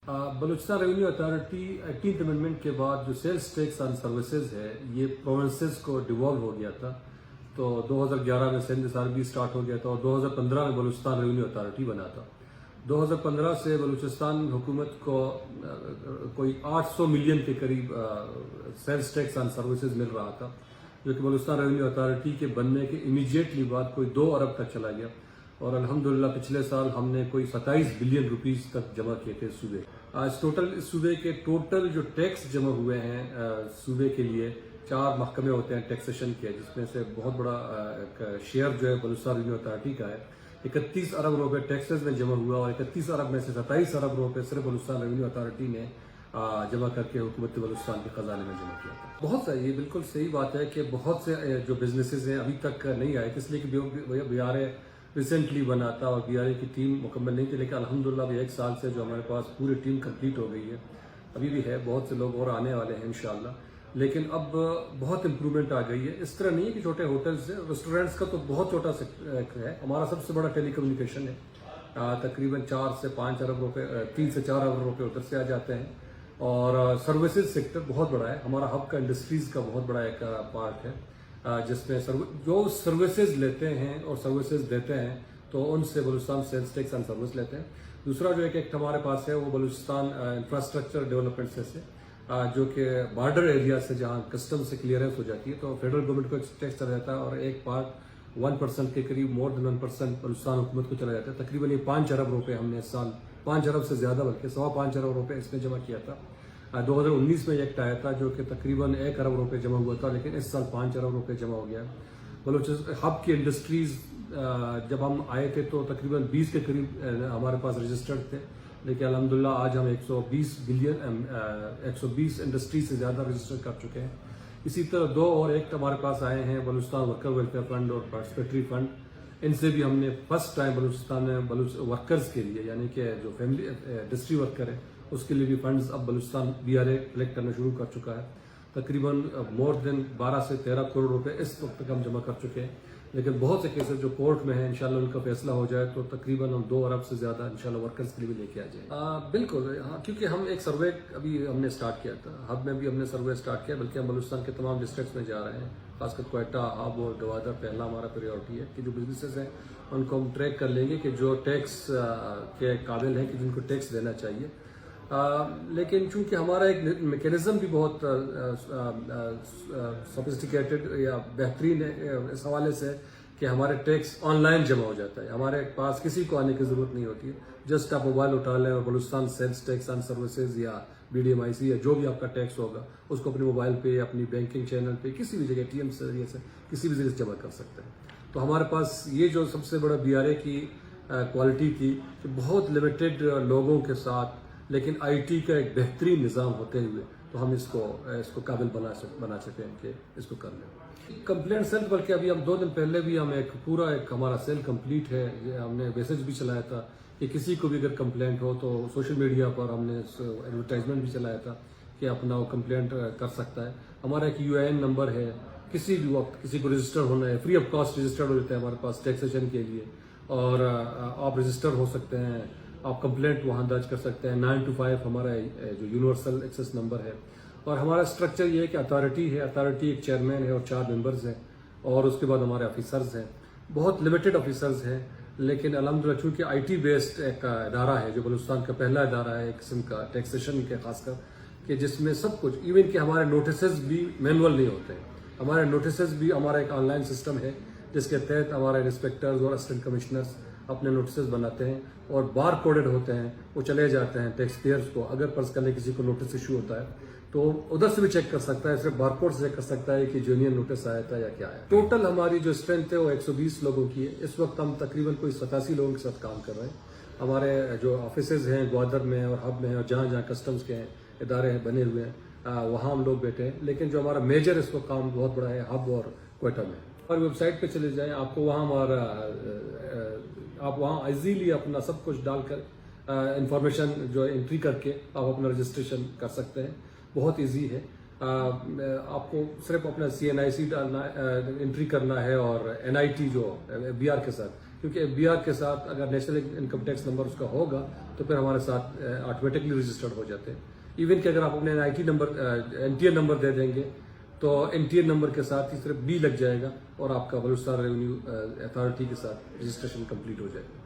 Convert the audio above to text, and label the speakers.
Speaker 1: Balochistan revenue authority 18th amendment کے بعد جو سیلز ٹیکس آن سروسز ہے یہ پروونسز کو ڈیوالو ہو گیا تھا. تو 2011 میں سندھ SRB بھی اسٹارٹ ہو گیا تھا اور 2015 میں بلوچستان ریونیو اتھارٹی بنا تھا. 2015 سے بلوچستان حکومت کو کوئی 800 ملین کے قریب سیلز ٹیکس آن سروسز مل رہا تھا، جو کہ بلوچستان ریونیو اتھارٹی کے بننے کے امیجیٹلی بعد کوئی 2 ارب تک چلا گیا. اور الحمدللہ پچھلے سال ہم نے کوئی 27 بلین روپیز تک جمع کیے تھے صوبے. آج صوبے کے ٹوٹل جو ٹیکس جمع ہوئے ہیں صوبے کے لیے 4 محکمے ہوتے ہیں ٹیکسیشن کے، جس میں سے بہت بڑا شیئر جو ہے بلوچستان ریونیو اتھارٹی کا ہے. 31 ارب روپے ٹیکسز میں جمع ہوا اور 31 ارب میں سے 27 ارب روپے صرف بلوچستان ریونیو اتھارٹی نے جمع کر کے حکومت بلوچستان کے خزانے میں جمع کیا تھا. بہت سا یہ بالکل صحیح بات ہے کہ بہت سے جو بزنسز ہیں ابھی تک نہیں آئے، اس لیے کہ BRA ریسنٹلی بنا تھا اور BRA کی ٹیم مکمل نہیں تھی، لیکن الحمدللہ ابھی 1 سال سے جو ہمارے پاس پوری ٹیم کمپلیٹ ہو گئی ہے. ابھی بھی ہے، بہت سے لوگ اور آنے والے ہیں انشاءاللہ، لیکن اب بہت امپرومنٹ آ گئی ہے. اس طرح نہیں ہے کہ چھوٹے ہوٹلز ہیں، ریسٹورینٹس کا تو بہت چھوٹا سیکٹر ہے. ہمارا سب سے بڑا ٹیلی کمیونیکیشن ہے، تقریباً 4 سے 5 ارب روپے 3 سے 4 ارب روپے ادھر سے آ جاتے ہیں. اور سروسز سیکٹر بہت بڑا ہے. ہمارا ہب کا انڈسٹریز کا بہت بڑا ایک پارٹ ہے، جس میں جو سروسز لیتے ہیں اور سروسز دیتے ہیں تو ان سے بلوچستان سیلز ٹیکس آن سروس لیتے ہیں. دوسرا جو ایک ہمارے پاس ہے وہ بلوچستان انفراسٹرکچر ڈیولپمنٹ سے جو کہ بارڈر ایریا سے جہاں کسٹم سے کلیئرنس ہو جاتی ہے تو فیڈرل گورنمنٹ کو ایک ٹیکس چلا جاتا ہے اور ایک پارٹ 1% کے قریب مور دین 1% بلوچستان حکومت کو چلا جاتا ہے. تقریباً یہ 5 ارب روپے ہم نے اس سال 5 ارب سے زیادہ بلکہ 5.25 ارب روپے اس میں جمع کیا تھا. 2019 میں یہ ایکٹ آیا تھا جو کہ تقریباً 1 ارب روپے جمع ہوا تھا، لیکن اس سال 5 ارب روپے جمع ہو گیا. بلوچستان ہب کی انڈسٹریز جب ہم آئے تھے تو تقریباً 20 کے قریب ہمارے پاس رجسٹرڈ تھے، لیکن الحمدللہ آج ہم 120 انڈسٹری سے زیادہ رجسٹر کر چکے ہیں. اسی طرح 2 اور ایکٹ ہمارے پاس آئے ہیں، بلوچستان ورکر ویلفیئر فنڈ اور پارٹیسپیٹری فنڈ. ان سے بھی ہم نے فرسٹ ٹائم بلوچستان میں ورکرز کے لیے، یعنی کہ جو فیملی انڈسٹری ورکر ہے اس کے لیے بھی فنڈز اب بلوچستان BRA کلیکٹ کرنا شروع کر چکا ہے. تقریباً مور دین 12 سے 13 کروڑ روپے اس وقت تک ہم جمع کر چکے ہیں. لیکن بہت سے کیسز جو کورٹ میں ہیں انشاءاللہ ان کا فیصلہ ہو جائے تو تقریباً ہم 2 ارب سے زیادہ انشاءاللہ ورکرز کے لیے بھی لے کے آ جائیں. بالکل ہاں، کیونکہ ہم ایک سروے ابھی ہم نے اسٹارٹ کیا تھا، ہب میں بھی ہم نے سروے اسٹارٹ کیا، بلکہ ہم بلوچستان کے تمام ڈسٹرکٹس میں جا رہے ہیں، خاص کر کوئٹہ، ہب اور گوادر. پہلا ہمارا پریورٹی ہے کہ جو بزنسز ہیں ان کو ہم ٹریک کر لیں گے کہ جو ٹیکس کے قابل ہیں کہ جن کو ٹیکس دینا چاہیے. لیکن چونکہ ہمارا ایک میکینزم بھی بہت سوفسٹیکیٹڈ یا بہترین ہے اس حوالے سے کہ ہمارے ٹیکس آن لائن جمع ہو جاتا ہے. ہمارے پاس کسی کو آنے کی ضرورت نہیں ہوتی ہے، جسٹ آپ موبائل اٹھا لیں اور Balochistan sales tax on services یا BDMIC یا جو بھی آپ کا ٹیکس ہوگا اس کو اپنے موبائل پہ، اپنی بینکنگ چینل پہ، کسی بھی جگہ ATM سے ذریعے سے کسی بھی ذریعے سے جمع کر سکتے ہیں. تو ہمارے پاس یہ جو سب سے بڑا BRA کی کوالٹی تھی کہ بہت لمیٹڈ لوگوں کے ساتھ لیکن IT کا ایک بہترین نظام ہوتے ہوئے تو ہم اس کو قابل بنا سکتے ہیں کہ اس کو کر لیں. کمپلینٹ سیل بلکہ ابھی ہم 2 دن پہلے بھی ہم ایک ہمارا سیل کمپلیٹ ہے. ہم نے میسج بھی چلایا تھا کہ کسی کو بھی اگر کمپلینٹ ہو تو سوشل میڈیا پر ہم نے ایڈورٹائزمنٹ بھی چلایا تھا کہ اپنا وہ کمپلینٹ کر سکتا ہے. ہمارا ایک UIN نمبر ہے، کسی بھی وقت کسی کو رجسٹر ہونا ہے، فری آف کاسٹ رجسٹرڈ ہو جاتا ہے ہمارے پاس ٹیکسیشن کے لیے، اور آپ رجسٹر ہو سکتے ہیں، آپ کمپلینٹ وہاں درج کر سکتے ہیں. 9 to 5 ہمارا جو یونیورسل ایکسیس نمبر ہے. اور ہمارا اسٹرکچر یہ ہے کہ اتھارٹی ہے، اتھارٹی ایک چیئرمین ہے اور 4 ممبرز ہیں، اور اس کے بعد ہمارے آفیسرز ہیں، بہت لمیٹڈ آفیسرز ہیں. لیکن الحمدللہ چونکہ IT بیسڈ ایک ادارہ ہے جو بلوچستان کا پہلا ادارہ ہے ایک قسم کا ٹیکسیشن کے، خاص کر کہ جس میں سب کچھ ایون کہ ہمارے نوٹسز بھی مینول نہیں ہوتے ہیں. ہمارے نوٹسز بھی ہمارا ایک آن لائن سسٹم ہے جس کے تحت ہمارے انسپیکٹرز اور اسسٹنٹ کمشنرز اپنے نوٹسز بناتے ہیں اور بار کوڈڈ ہوتے ہیں، وہ چلے جاتے ہیں ٹیکس پیئرز کو. اگر فرض کرنے کسی کو نوٹس ایشو ہوتا ہے تو ادھر سے بھی چیک کر سکتا ہے، صرف بار کوڈ سے چیک کر سکتا ہے کہ جونیئر نوٹس آیا تھا یا کیا ہے. ٹوٹل ہماری جو اسٹرینتھ ہے وہ 120 لوگوں کی ہے. اس وقت ہم تقریباً کوئی 87 لوگوں کے ساتھ کام کر رہے ہیں. ہمارے جو آفیسز ہیں گوادر میں اور ہب میں اور جہاں جہاں کسٹمز کے ادارے ہیں بنے ہوئے ہیں وہاں ہم لوگ بیٹھے ہیں. لیکن جو ہمارا میجر اس وقت کام بہت بڑا ہے ہب اور کوئٹہ میں. اور ویب سائٹ پہ چلے جائیں، آپ کو وہاں آپ وہاں ایزیلی اپنا سب کچھ ڈال کر انفارمیشن جو انٹری کر کے آپ اپنا رجسٹریشن کر سکتے ہیں. بہت ایزی ہے. آپ کو صرف اپنا CNIC ڈالنا انٹری کرنا ہے اور NIT جو BR کے ساتھ کیونکہ FBR کے ساتھ اگر نیشنل انکم ٹیکس نمبر اس کا ہوگا تو پھر ہمارے ساتھ آٹومیٹکلی رجسٹرڈ ہو جاتے ہیں. ایون کہ اگر آپ اپنے NTN نمبر دے دیں گے تو NTN نمبر کے ساتھ ہی صرف B لگ جائے گا اور آپ کا بلوچستان ریونیو اتھارٹی کے ساتھ رجسٹریشن کمپلیٹ ہو جائے گا.